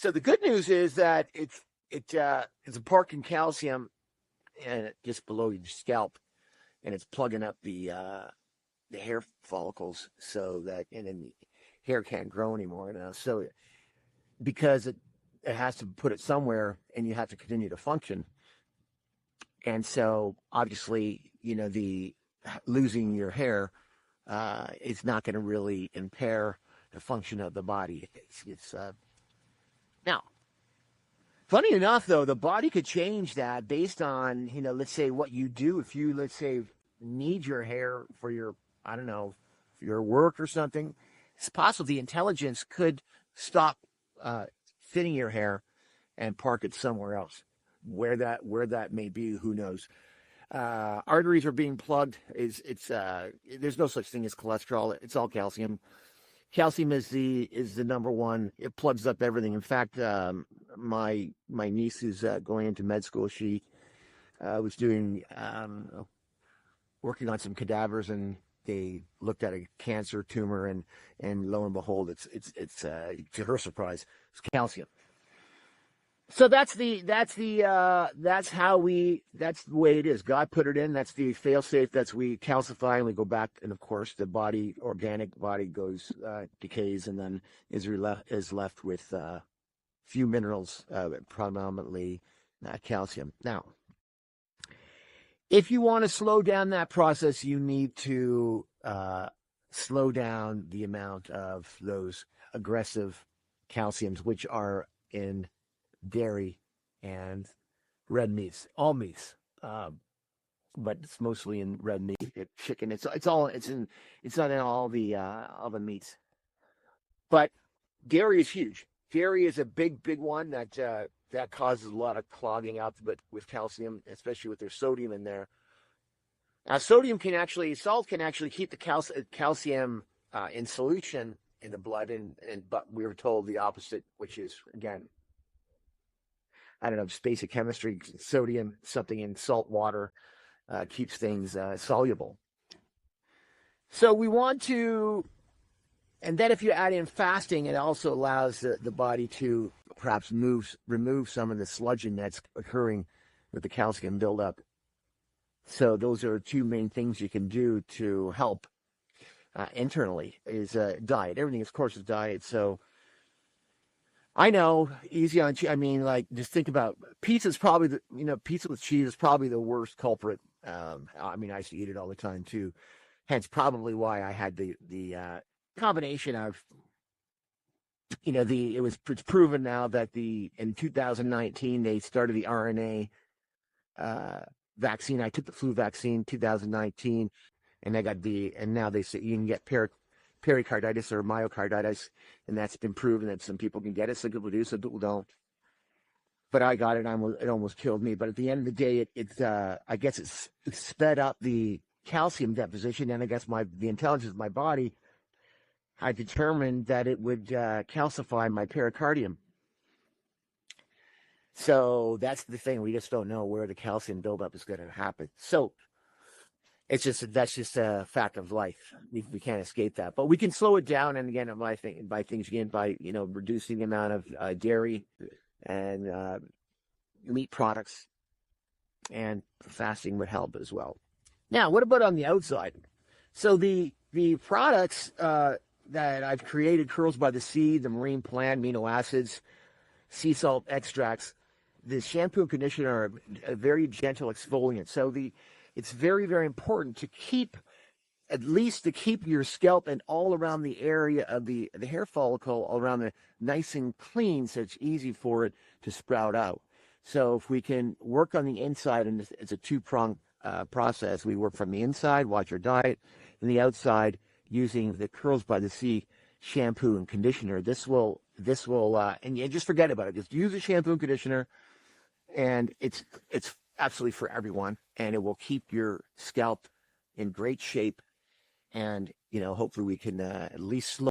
So the good news is that it's a park in calcium, and just below your scalp, and it's plugging up the hair follicles, so that, and then the hair can't grow anymore now. So because it has to put it somewhere, and you have to continue to function. And so obviously, the losing your hair is not going to really impair the function of the body. It's now, funny enough, though, the body could change that based on, let's say what you do. If you, let's say, need your hair for your, I don't know, for your work or something, it's possible the intelligence could stop thinning your hair and park it somewhere else. Where that may be, who knows? Arteries are being plugged. There's no such thing as cholesterol. It's all calcium. Calcium is the number one. It plugs up everything. In fact, my niece is going into med school. She was doing working on some cadavers, and they looked at a cancer tumor, and lo and behold, it's to her surprise, it's calcium. So that's the way it is. God put it in. That's the fail safe. We calcify and we go back, and of course the organic body goes decays, and then is left with few minerals, predominantly calcium. Now, if you want to slow down that process, you need to slow down the amount of those aggressive calciums, which are in dairy and red meats, all meats, but it's mostly in red meat, chicken. It's not in all the meats, but dairy is huge. Dairy is a big one that causes a lot of clogging out, but with calcium, especially with their sodium in there. Now, salt can actually keep the calcium in solution in the blood, but we were told the opposite, which is, again, I don't know, just basic chemistry. Sodium, something in salt water, keeps things soluble. So we want to, and then if you add in fasting, it also allows the body to perhaps remove some of the sludging that's occurring with the calcium buildup. So those are two main things you can do to help internally, is diet. Everything, of course, is diet. So I know, easy on cheese. I mean, like, just think about pizza's probably pizza with cheese is probably the worst culprit. I mean, I used to eat it all the time too. Hence, probably why I had the combination of, it's proven now that in 2019 they started the RNA vaccine. I took the flu vaccine 2019, and now they say you can get pericarditis or myocarditis, and that's been proven that some people can get it. Some people do, some people don't. But I got it. It almost killed me. But at the end of the day, I guess it sped up the calcium deposition, and I guess the intelligence of my body, I determined that it would calcify my pericardium. So that's the thing. We just don't know where the calcium buildup is going to happen. So that's just a fact of life. We can't escape that, but we can slow it down. And again, by reducing the amount of dairy and meat products, and fasting would help as well. Now, what about on the outside? So the products that I've created, Curls by the Sea, the marine plant, amino acids, sea salt extracts, the shampoo and conditioner are a very gentle exfoliant. So it's very, very important to keep your scalp and all around the area of the hair follicle, all around nice and clean, so it's easy for it to sprout out. So if we can work on the inside, and it's a two-pronged process. We work from the inside, watch our diet, and the outside using the Curls by the Sea shampoo and conditioner. This will and just forget about it. Just use the shampoo and conditioner, and it's absolutely for everyone, and it will keep your scalp in great shape. And hopefully we can at least slow